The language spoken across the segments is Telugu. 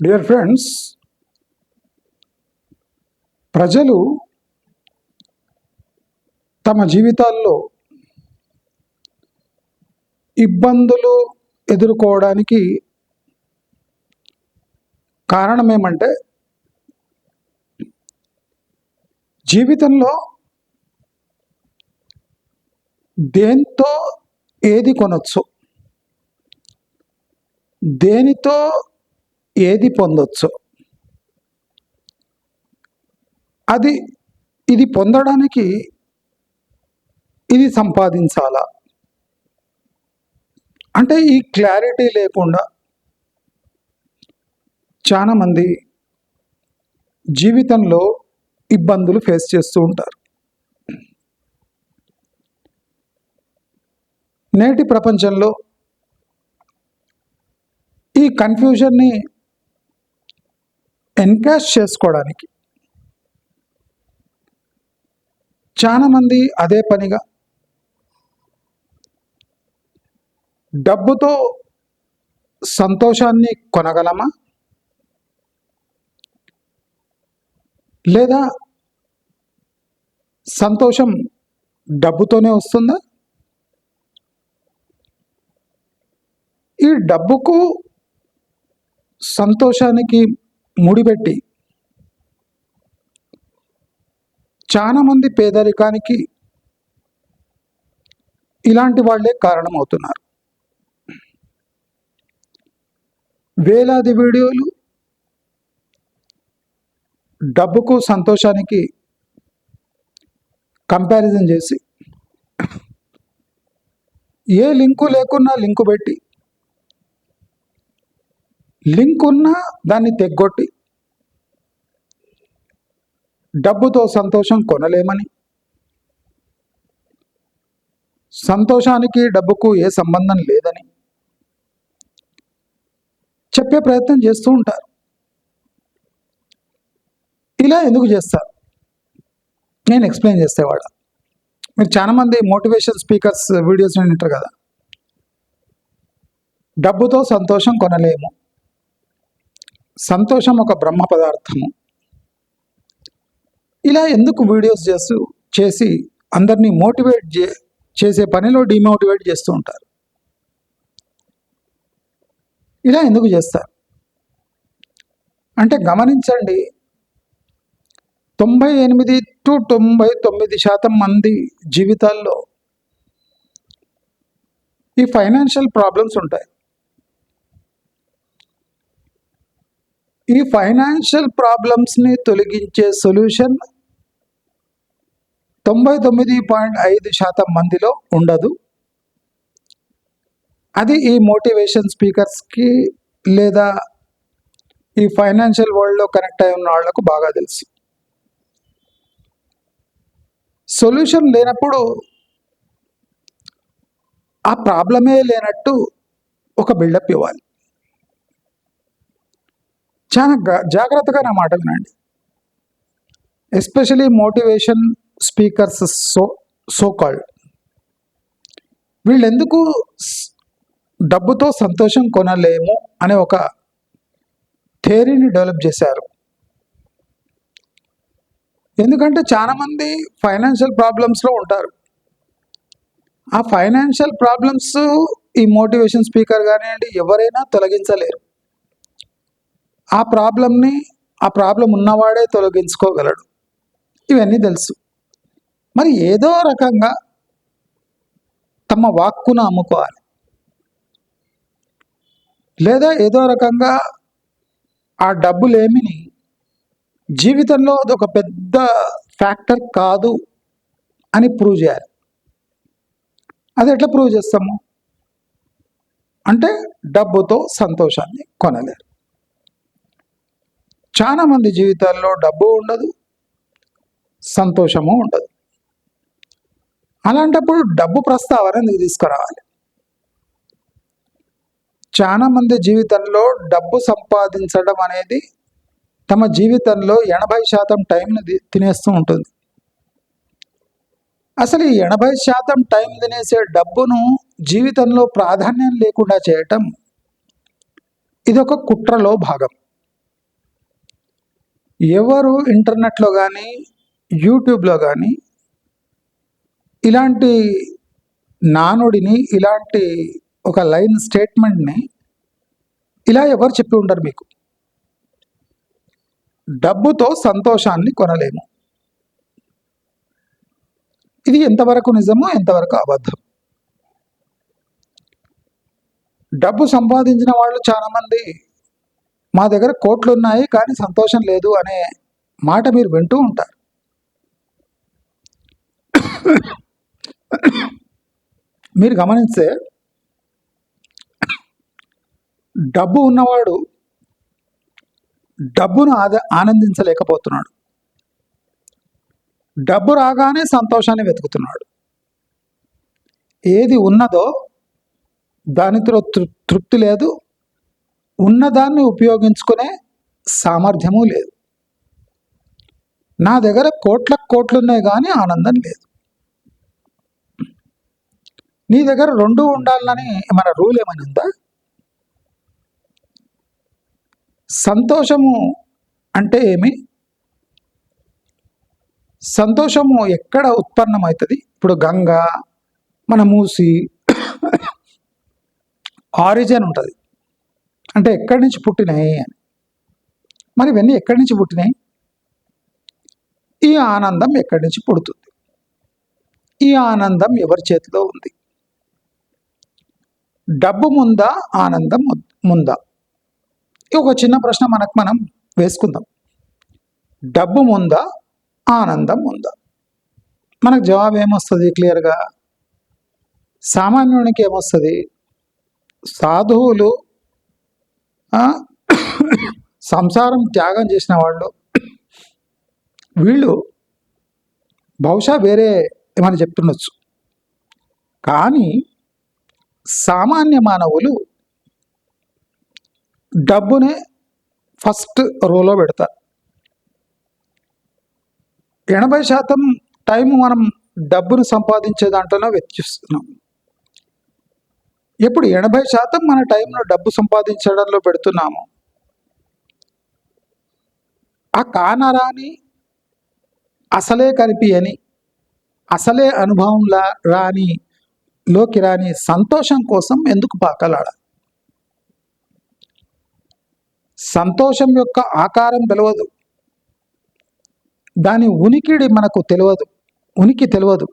డియర్ ఫ్రెండ్స్, ప్రజలు తమ జీవితాల్లో ఇబ్బందులు ఎదుర్కోవడానికి కారణం ఏమంటే, జీవితంలో దేంతో ఏది కొనొచ్చు, దేనితో ఏది పొందొచ్చు, ఇది పొందడానికి ఇది సంపాదించాలా అంటే ఈ క్లారిటీ లేకుండా చాలామంది జీవితంలో ఇబ్బందులు ఫేస్ చేస్తూ ఉంటారు. నేటి ప్రపంచంలో ఈ కన్ఫ్యూజన్ని ఎన్కాష్ చేసుకోవడానికి చాలామంది అదే పనిగా డబ్బుతో సంతోషాన్ని కొనగలమా, లేదా సంతోషం డబ్బుతోనే వస్తుందా? ఈ డబ్బుకు సంతోషానికి ముడిపెట్టి చాలామంది పేదరికానికి ఇలాంటి వాళ్ళే కారణమవుతున్నారు. వేలాది వీడియోలు డబ్బుకు సంతోషానికి కంపారిజన్ చేసి ఏ లింకు లేకున్నా లింకు పెట్టి, లింక్ ఉన్నా దాన్ని తెగ్గొట్టి డబ్బుతో సంతోషం కొనలేమని, సంతోషానికి డబ్బుకు ఏ సంబంధం లేదని చెప్పే ప్రయత్నం చేస్తూ ఉంటారు. ఇలా ఎందుకు చేస్తారు నేను ఎక్స్ప్లెయిన్ చేసేవాడ. మీరు చాలామంది మోటివేషన్ స్పీకర్స్ వీడియోస్ వింటారు కదా, డబ్బుతో సంతోషం కొనలేము, సంతోషం ఒక బ్రహ్మ పదార్థము, ఇలా ఎందుకు వీడియోస్ చేసి అందరినీ మోటివేట్ చేసే పనిలో డిమోటివేట్ చేస్తూ ఉంటారు. ఇలా ఎందుకు చేస్తారు అంటే గమనించండి, 98 to 99% మంది జీవితాల్లో ఈ ఫైనాన్షియల్ ప్రాబ్లమ్స్ ఉంటాయి. ఈ ఫైనాన్షియల్ ప్రాబ్లమ్స్ని తొలగించే సొల్యూషన్ 99.5% మందిలో ఉండదు. అది ఈ మోటివేషన్ స్పీకర్స్కి లేదా ఈ ఫైనాన్షియల్ వరల్డ్లో కనెక్ట్ అయి ఉన్న వాళ్లకు బాగా తెలుసు. సొల్యూషన్ లేనప్పుడు ఆ ప్రాబ్లమే లేనట్టు ఒక బిల్డప్ ఇవ్వాలి. చాలా జాగ్రత్తగా నా మాట వినండి. Especially motivation speakers so called వీళ్ళు ఎందుకు డబ్బుతో సంతోషం కొనలేము అనే ఒక థియరీని డెవలప్ చేశారు. ఎందుకంటే చాలామంది ఫైనాన్షియల్ ప్రాబ్లమ్స్లో ఉంటారు. ఆ ఫైనాన్షియల్ ప్రాబ్లమ్స్ ఈ మోటివేషన్ స్పీకర్ కానివ్వండి ఎవరైనా తొలగించలేరు. ఆ ప్రాబ్లం ఉన్నవాడే తొలగించుకోగలడు. ఇవన్నీ తెలుసు. మరి ఏదో రకంగా తమ వాక్కును అమ్ముకోవాలి, లేదా ఏదో రకంగా ఆ డబ్బులేమిని జీవితంలో అదొక పెద్ద ఫ్యాక్టర్ కాదు అని ప్రూవ్ చేయాలి. అది ఎట్లా ప్రూవ్ చేస్తాము అంటే డబ్బుతో సంతోషాన్ని కొనలేరు. చాలామంది జీవితాల్లో డబ్బు ఉండదు, సంతోషము ఉండదు. అలాంటప్పుడు డబ్బు ప్రస్తావన ఎందుకు తీసుకురావాలి? చాలామంది జీవితంలో డబ్బు సంపాదించడం అనేది తమ జీవితంలో 80% టైంని తినేస్తూ ఉంటుంది. అసలు ఈ 80% టైం తినేసే డబ్బును జీవితంలో ప్రాధాన్యం లేకుండా చేయటం ఇదొక కుట్రలో భాగం. ఎవరు ఇంటర్నెట్లో కానీ యూట్యూబ్లో కానీ ఇలాంటి నానుడిని, ఇలాంటి ఒక లైన్ స్టేట్మెంట్ని ఇలా ఎవరు చెప్పి ఉండరు మీకు. డబ్బుతో సంతోషాన్ని కొనలేము. ఇది ఎంతవరకు నిజమో ఎంతవరకు అబద్ధం. డబ్బు సంపాదించిన వాళ్ళు చాలామంది మా దగ్గర కోట్లు ఉన్నాయి కానీ సంతోషం లేదు అనే మాట మీరు వింటూ ఉంటారు. మీరు గమనిస్తే డబ్బు ఉన్నవాడు డబ్బును ఆనందించలేకపోతున్నాడు. డబ్బు రాగానే సంతోషాన్ని వెతుకుతున్నాడు. ఏది ఉన్నదో దానితో తృప్తి లేదు, ఉన్నదాన్ని ఉపయోగించుకునే సామర్థ్యము లేదు. నా దగ్గర కోట్లు ఉన్నాయి కానీ ఆనందం లేదు. నీ దగ్గర రెండు ఉండాలని మన రూల్ ఏమైనా ఉందా? సంతోషము అంటే ఏమి? సంతోషము ఎక్కడ ఉత్పన్నమవుతుంది? ఇప్పుడు గంగా, మన మూసి ఆరిజిన్ ఉంటుంది, అంటే ఎక్కడి నుంచి పుట్టినాయి అని. మరి ఇవన్నీ ఎక్కడి నుంచి పుట్టినాయి? ఈ ఆనందం ఎక్కడి నుంచి పుడుతుంది? ఈ ఆనందం ఎవరి చేతిలో ఉంది? డబ్బు ముందా, ఆనందం ముందా? ఒక చిన్న ప్రశ్న మనం వేసుకుందాం. డబ్బు ముందా, ఆనందం ఉందా? మనకు జవాబు ఏమొస్తుంది క్లియర్గా? సామాన్యునికి ఏమొస్తుంది? సాధువులు, సంసారం త్యాగం చేసిన వాళ్ళు, వీళ్ళు బహుశా వేరే ఏమైనా చెప్తుండొచ్చు. కానీ సామాన్య మానవులు డబ్బునే ఫస్ట్ రోలో పెడతారు. 80% టైం మనం డబ్బును సంపాదించే దాంట్లోనే వెచ్చిస్తున్నాం. ఎప్పుడు 80% మన టైంలో డబ్బు సంపాదించడంలో పెడుతున్నాము, ఆ కానరాని, అసలే కనిపియని, అసలే అనుభవంలా లోకి రాని సంతోషం కోసం ఎందుకు పాకలాడాలి? సంతోషం యొక్క ఆకారం తెలియదు, దాని ఉనికి మనకు తెలియదు.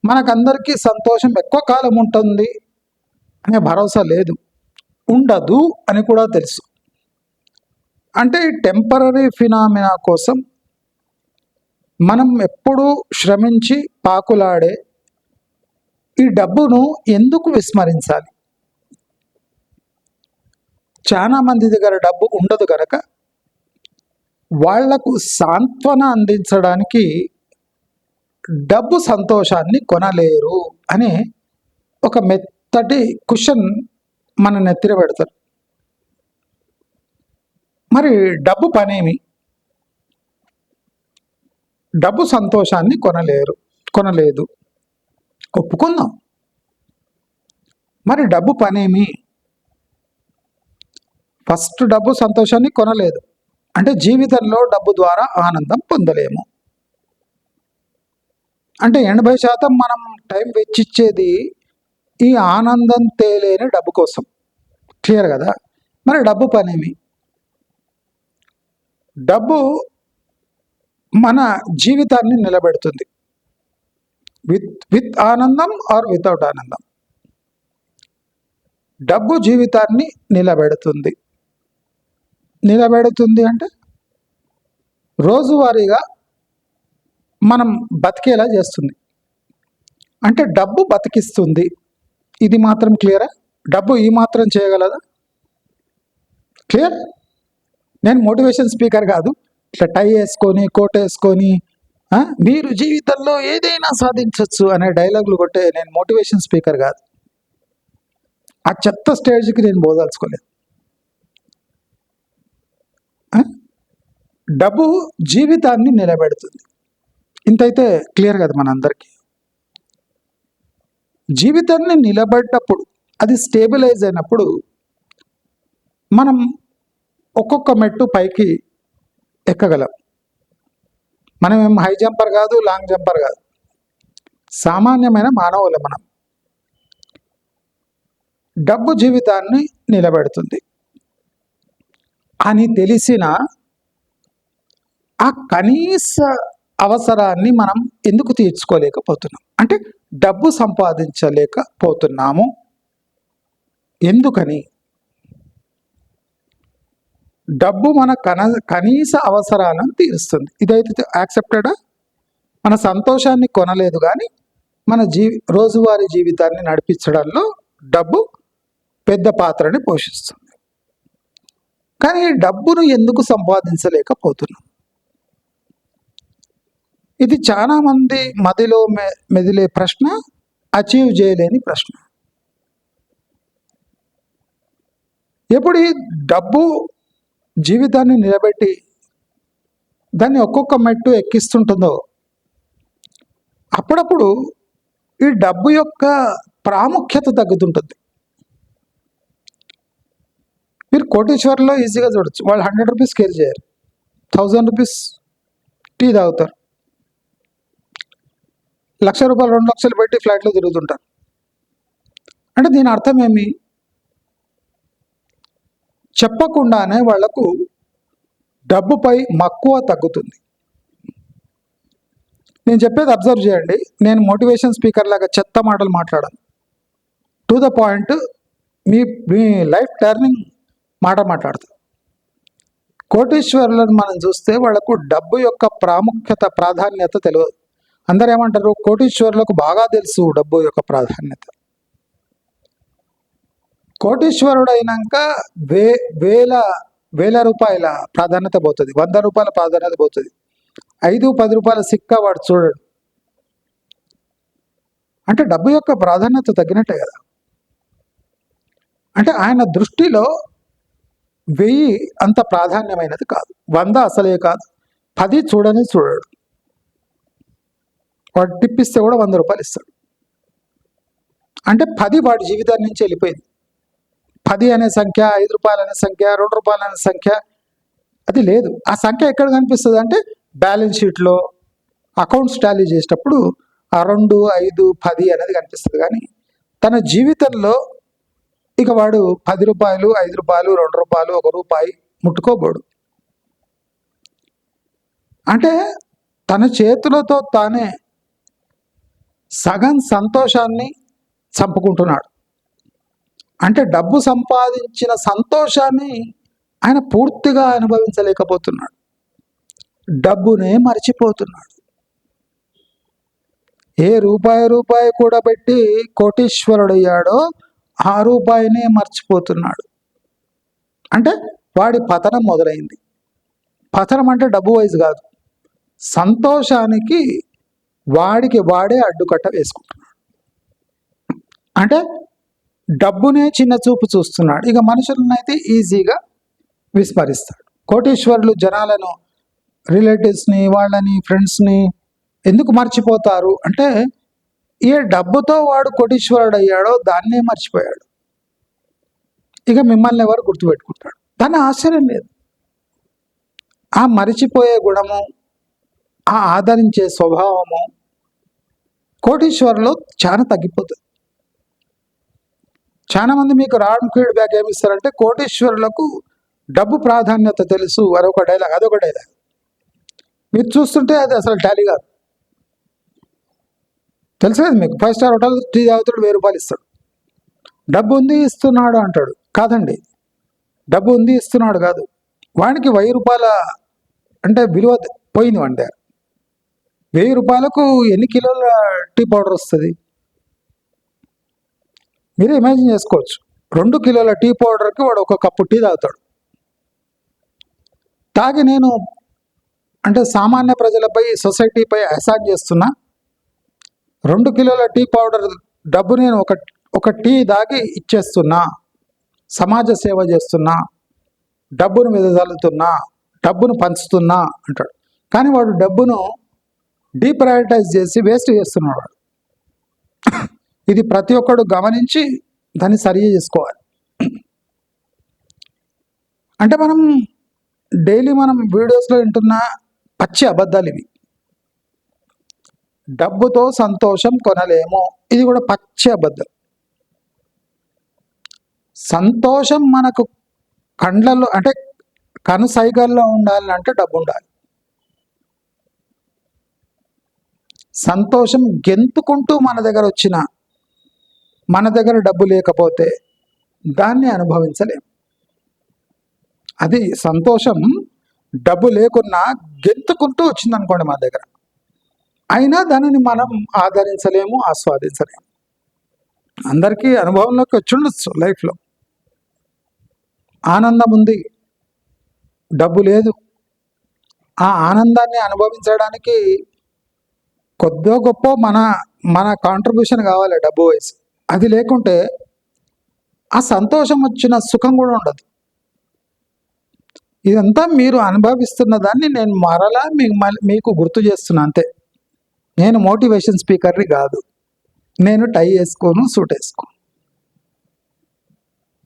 మనకందరికీ సంతోషం ఎక్కువ కాలం ఉంటుంది అనే భరోసా లేదు, ఉండదు అని కూడా తెలుసు. అంటే టెంపరరీ ఫినామినా కోసం మనం ఎప్పుడూ శ్రమించి పాకులాడే ఈ డబ్బును ఎందుకు విస్మరించాలి? చాలా మంది దగ్గర డబ్బు ఉండదు కనుక వాళ్లకు సాంత్వన అందించడానికి డబ్బు సంతోషాన్ని కొనలేరు అనే ఒక మెత్తటి కుషన్ మన నెత్తిన పెడతారు. మరి డబ్బు పనేమి? డబ్బు సంతోషాన్ని కొనలేదు, ఒప్పుకుందాం. మరి డబ్బు పనేమి? ఫస్ట్ డబ్బు సంతోషాన్ని కొనలేదు అంటే జీవితంలో డబ్బు ద్వారా ఆనందం పొందలేము. అంటే 80% మనం టైం వెచ్చిచ్చేది ఈ ఆనందం తేలేని డబ్బు కోసం. క్లియర్ కదా? మరి డబ్బు పనేమి? డబ్బు మన జీవితాన్ని నిలబెడుతుంది, విత్ ఆనందం ఆర్ వితౌట్ ఆనందం. డబ్బు జీవితాన్ని నిలబెడుతుంది అంటే రోజువారీగా మనం బతికేలా చేస్తుంది. అంటే డబ్బు బతికిస్తుంది. ఇది మాత్రం క్లియరా? డబ్బు ఈ మాత్రం చేయగలదా? క్లియర్? నేను మోటివేషన్ స్పీకర్ కాదు, ఇట్లా టై వేసుకొని కోట్ వేసుకొని మీరు జీవితంలో ఏదైనా సాధించవచ్చు అనే డైలాగులు కొట్టే నేను మోటివేషన్ స్పీకర్ కాదు. ఆ చెత్త స్టేజ్కి నేను పోదలుచుకోలేదు. డబ్బు జీవితాన్ని నిలబెడుతుంది. ఇంతైతే క్లియర్ కదా మనందరికీ? జీవితాన్ని నిలబడ్డప్పుడు, అది స్టేబిలైజ్ అయినప్పుడు మనం ఒక్కొక్క మెట్టు పైకి ఎక్కగలం. మనం ఏం హై జంపర్ కాదు, లాంగ్ జంపర్ కాదు, సామాన్యమైన మానవులం మనం. డబ్బు జీవితాన్ని నిలబెడుతుంది అని తెలిసిన ఆ కనీస అవసరాన్ని మనం ఎందుకు తీర్చుకోలేకపోతున్నాం? అంటే డబ్బు సంపాదించలేకపోతున్నాము ఎందుకని? డబ్బు మన కనీస అవసరాలను తీరుస్తుంది. ఇదైతే యాక్సెప్టెడా? మన సంతోషాన్ని కొనలేదు, కానీ మన రోజువారీ జీవితాన్ని నడిపించడంలో డబ్బు పెద్ద పాత్రని పోషిస్తుంది. కానీ డబ్బును ఎందుకు సంపాదించలేకపోతున్నాం? ఇది చాలా మంది మదిలో మెదిలే ప్రశ్న, అచీవ్ చేయలేని ప్రశ్న. ఎప్పుడు ఈ డబ్బు జీవితాన్ని నిలబెట్టి దాన్ని ఒక్కొక్క మెట్టు ఎక్కిస్తుంటుందో అప్పుడప్పుడు ఈ డబ్బు యొక్క ప్రాముఖ్యత తగ్గుతుంటుంది. మీరు కోటీశ్వర్లో ఈజీగా చూడొచ్చు. వాళ్ళు 100 రూపీస్ కేర్ చేయరు, 1000 రూపీస్ టీ తాగుతారు, 1,00,000 రూపాయలు 2 లక్షలు పెట్టి ఫ్లైట్లో తిరుగుతుంటారు. అంటే దీని అర్థం ఏమి? చెప్పకుండానే వాళ్లకు డబ్బుపై మక్కువ తగ్గుతుంది. నేను చెప్పేది అబ్జర్వ్ చేయండి. నేను మోటివేషన్ స్పీకర్ లాగా చెత్త మాటలు మాట్లాడాను. To the point, me life turning మాట మాట్లాడతాను. కోటీశ్వరులను మనం చూస్తే వాళ్లకు డబ్బు యొక్క ప్రాధాన్యత తెలియదు. అందరూ ఏమంటారు? కోటీశ్వరులకు బాగా తెలుసు డబ్బు యొక్క ప్రాధాన్యత. కోటీశ్వరుడు అయినాక వేల రూపాయల ప్రాధాన్యత పోతుంది, 100 రూపాయల ప్రాధాన్యత పోతుంది, 5-10 రూపాయల సిక్క వాడు చూడడు. అంటే డబ్బు యొక్క ప్రాధాన్యత తగ్గినట్టే కదా. అంటే ఆయన దృష్టిలో 1000 అంత ప్రాధాన్యమైనది కాదు, 100 అసలే కాదు, 10 చూడడు. వాడు టిప్పిస్తే కూడా 100 రూపాయలు ఇస్తాడు. అంటే 10 వాడి జీవితాన్ని నుంచి వెళ్ళిపోయింది. 10 అనే సంఖ్య, 5 రూపాయలు అనే సంఖ్య, 2 రూపాయలు అనే సంఖ్య అది లేదు. ఆ సంఖ్య ఎక్కడ కనిపిస్తుంది అంటే బ్యాలెన్స్ షీట్లో అకౌంట్స్ టాలీ చేసేటప్పుడు ఆ 2, 5, 10 అనేది కనిపిస్తుంది. కానీ తన జీవితంలో ఇక వాడు 10 రూపాయలు, 5 రూపాయలు, 2 రూపాయలు, 1 రూపాయి ముట్టుకోబోడు. అంటే తన చేతులతో తానే సగం సంతోషాన్ని చంపుకుంటున్నాడు. అంటే డబ్బు సంపాదించిన సంతోషాన్ని ఆయన పూర్తిగా అనుభవించలేకపోతున్నాడు, డబ్బునే మర్చిపోతున్నాడు. ఏ రూపాయి కూడా పెట్టి కోటీశ్వరుడయ్యాడో ఆ రూపాయినే మర్చిపోతున్నాడు. అంటే వాడి పతనం మొదలైంది. పతనం అంటే డబ్బు వైజ్ కాదు, సంతోషానికి వాడే అడ్డుకట్ట వేసుకుంటున్నాడు. అంటే డబ్బునే చిన్న చూపు చూస్తున్నాడు. ఇక మనుషులనైతే ఈజీగా విస్మరిస్తాడు. కోటీశ్వరులు జనాలను, రిలేటివ్స్ని, వాళ్ళని, ఫ్రెండ్స్ని ఎందుకు మర్చిపోతారు అంటే ఏ డబ్బుతో వాడు కోటీశ్వరుడు అయ్యాడో దాన్నే మర్చిపోయాడు. ఇక మిమ్మల్ని ఎవరు గుర్తుపెట్టుకుంటాడు? దాన్ని ఆశ్చర్యం లేదు. ఆ మరిచిపోయే గుణము, ఆ ఆదరించే స్వభావము కోటీశ్వరులో చాలా తగ్గిపోతుంది. చాలా మంది మీకు రాంగ్ ఫీడ్బ్యాక్ ఏమిస్తారంటే కోటీశ్వరులకు డబ్బు ప్రాధాన్యత తెలుసు అదొక డైలాగ్. మీరు చూస్తుంటే అది అసలు టాలీ కాదు. తెలుసు కదా మీకు, 5 స్టార్ హోటల్ టీ తాగుతాడు, 1000 రూపాయలు ఇస్తాడు. డబ్బు ఉంది ఇస్తున్నాడు అంటాడు. కాదండి, డబ్బు ఉంది ఇస్తున్నాడు కాదు, వానికి 1000 రూపాయల అంటే విలువ పోయింది. వాడి దగ్గర 1000 రూపాయలకు ఎన్ని కిలోల టీ పౌడర్ వస్తుంది మీరే ఇమాజిన్ చేసుకోవచ్చు. 2 కిలోల టీ పౌడర్కి వాడు 1 కప్పు టీ తాగుతాడు. తాగి నేను అంటే సామాన్య ప్రజలపై, సొసైటీపై అహసాన్ చేస్తున్నా, 2 కిలోల టీ పౌడర్ డబ్బు నేను ఒక టీ దాగి ఇచ్చేస్తున్నా, సమాజ సేవ చేస్తున్నా, డబ్బును వెదజల్లుతున్నా, డబ్బును పంచుతున్నా అంటాడు. కానీ వాడు డబ్బును డీప్రయారిటైజ్ చేసి వేస్ట్ చేస్తున్నాడు. ఇది ప్రతి ఒక్కడు గమనించి దాన్ని సరి చేసుకోవాలి. అంటే మనం డైలీ మనం వీడియోస్లో వింటున్న పచ్చి అబద్ధాలు ఇవి. డబ్బుతో సంతోషం కొనలేము, ఇది కూడా పచ్చి అబద్ధం. సంతోషం మనకు కండ్లలో అంటే కనుసైగల్లో ఉండాలంటే డబ్బు ఉండాలి. సంతోషం గెంతుకుంటూ మన దగ్గర వచ్చిన, మన దగ్గర డబ్బు లేకపోతే దాన్ని అనుభవించలేము. అది సంతోషం డబ్బు లేకున్నా గెంతుకుంటూ వచ్చింది అనుకోండి మన దగ్గర, అయినా దానిని మనం ఆదరించలేము, ఆస్వాదించలేము. అందరికీ అనుభవంలోకి వచ్చి ఉండొచ్చు లైఫ్లో. ఆనందం ఉంది, డబ్బు లేదు. ఆ ఆనందాన్ని అనుభవించడానికి కొద్దో గొప్ప మన మన కాంట్రిబ్యూషన్ కావాలి డబ్బు వైజ్. అది లేకుంటే ఆ సంతోషం వచ్చిన సుఖం కూడా ఉండదు. ఇదంతా మీరు అనుభవిస్తున్న దాన్ని నేను మరలా మీకు గుర్తు చేస్తున్నా అంతే. నేను మోటివేషన్ స్పీకర్ని కాదు, నేను టై వేసుకోను, సూట్ వేసుకోను.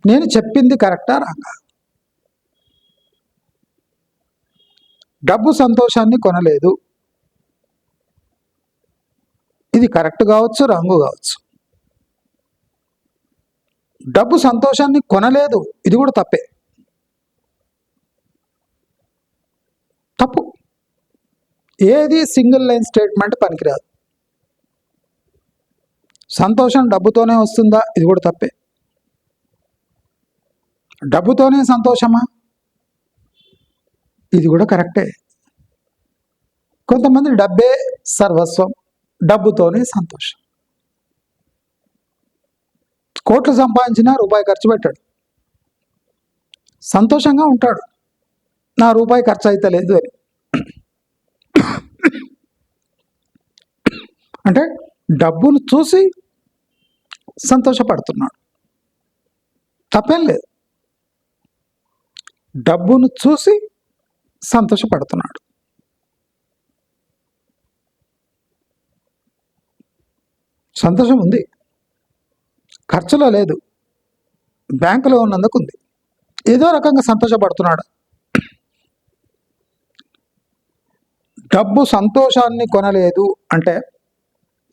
నేను చెప్పింది కరెక్టా రాంగా? డబ్బు సంతోషాన్ని కొనలేదు, ఇది కరెక్ట్ కావచ్చు, రాంగు కావచ్చు. డబ్బు సంతోషాన్ని కొనలేదు, ఇది కూడా తప్పే, తప్పు. ఏది సింగిల్ లైన్ స్టేట్మెంట్ పనికిరాదు. సంతోషం డబ్బుతోనే వస్తుందా, ఇది కూడా తప్పే. డబ్బుతోనే సంతోషమా, ఇది కూడా కరెక్టే. కొంతమంది డబ్బే సర్వస్వం, డబ్బుతోనే సంతోషం. కోట్లు సంపాదించినా రూపాయి ఖర్చు పెట్టాడు, సంతోషంగా ఉంటాడు, నా రూపాయి ఖర్చు అయితే లేదు అని. అంటే డబ్బును చూసి సంతోషపడుతున్నాడు, తప్పేం లేదు. డబ్బును చూసి సంతోషపడుతున్నాడు. సంతోషం ఉంది, ఖర్చులో లేదు, బ్యాంకులో ఉన్నందుకు ఉంది, ఏదో రకంగా సంతోషపడుతున్నాడు. డబ్బు సంతోషాన్ని కొనలేదు అంటే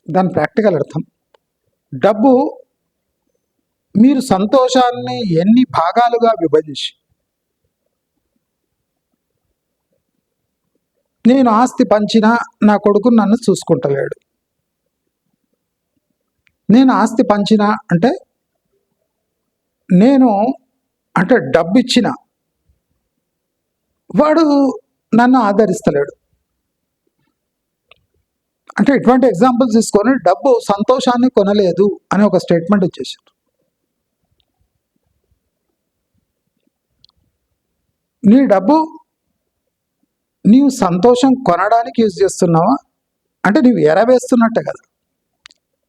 దాని ప్రాక్టికల్ అర్థం, డబ్బు మీరు సంతోషాన్ని ఎన్ని భాగాలుగా విభజించి, నేను ఆస్తి పంచినా నా కొడుకు నన్ను చూసుకుంటలేడు, నేను ఆస్తి పంచినా అంటే నేను అంటే డబ్బు ఇచ్చిన వాడు నన్ను ఆదరిస్తలేడు. అంటే ఇటువంటి ఎగ్జాంపుల్స్ తీసుకొని డబ్బు సంతోషాన్ని కొనలేదు అని ఒక స్టేట్మెంట్ ఇచ్చేసారు. నీ డబ్బు నీవు సంతోషం కొనడానికి యూజ్ చేస్తున్నావా అంటే నీవు ఎరవేస్తున్నట్టే కదా.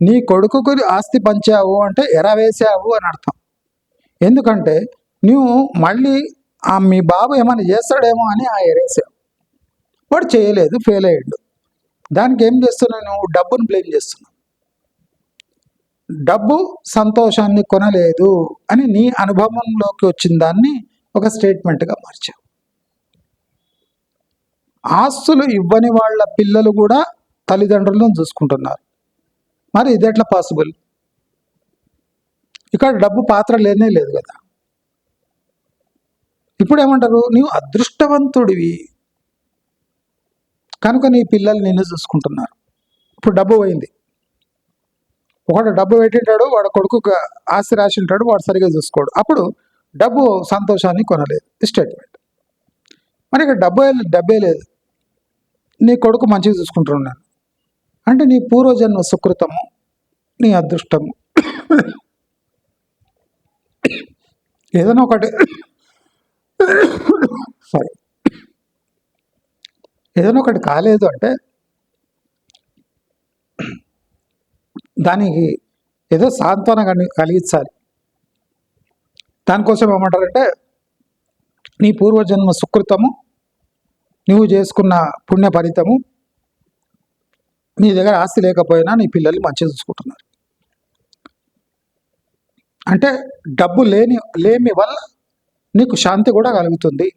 నీ కొడుకుకు ఆస్తి పంచావు అంటే ఎరవేసావు అని అర్థం. ఎందుకంటే నువ్వు మళ్ళీ మీ బాబు ఏమైనా చేస్తాడేమో అని ఆ ఎరేసావు, వాడు చేయలేదు, ఫెయిల్ అయ్యాడు. దానికి ఏం చేస్తున్నావు, నువ్వు డబ్బును బ్లేమ్ చేస్తున్నావు. డబ్బు సంతోషాన్ని కొనలేదు అని నీ అనుభవంలోకి వచ్చిన దాన్ని ఒక స్టేట్మెంట్గా మార్చావు. ఆస్తులు ఇవ్వని వాళ్ళ పిల్లలు కూడా తల్లిదండ్రులను చూసుకుంటున్నారు, మరి ఇది ఎట్లా పాసిబుల్? ఇక్కడ డబ్బు పాత్ర లేనే లేదు కదా. ఇప్పుడు ఏమంటారు, నీవు అదృష్టవంతుడివి కనుక నీ పిల్లలు నిన్ను చూసుకుంటున్నారు. ఇప్పుడు డబ్బు పోయింది, ఒకడు డబ్బు పెట్టింటాడు, వాడు కొడుకు ఆస్తి రాసి ఉంటాడు, వాడు సరిగా చూసుకోడు, అప్పుడు డబ్బు సంతోషాన్ని కొనలేదు స్టేట్మెంట్. మరి ఇక్కడ డబ్బే లేదు, నీ కొడుకు మంచిగా చూసుకుంటున్నాను అంటే నీ పూర్వజన్మ సుకృతము, నీ అదృష్టము, ఏదైనా ఒకటి ఏదైనా ఒకటి కాలేదు అంటే దానికి ఏదో సాంత్వన కలిగించాలి. దానికోసం ఏమంటారంటే నీ పూర్వజన్మ సుకృతము, నువ్వు చేసుకున్న పుణ్య ఫలితము, నీ దగ్గర ఆస్తి లేకపోయినా నీ పిల్లల్ని మంచిగా చూసుకుంటున్నారు. అంటే డబ్బు లేమి వల్ల నీకు శాంతి కూడా కలుగుతుంది.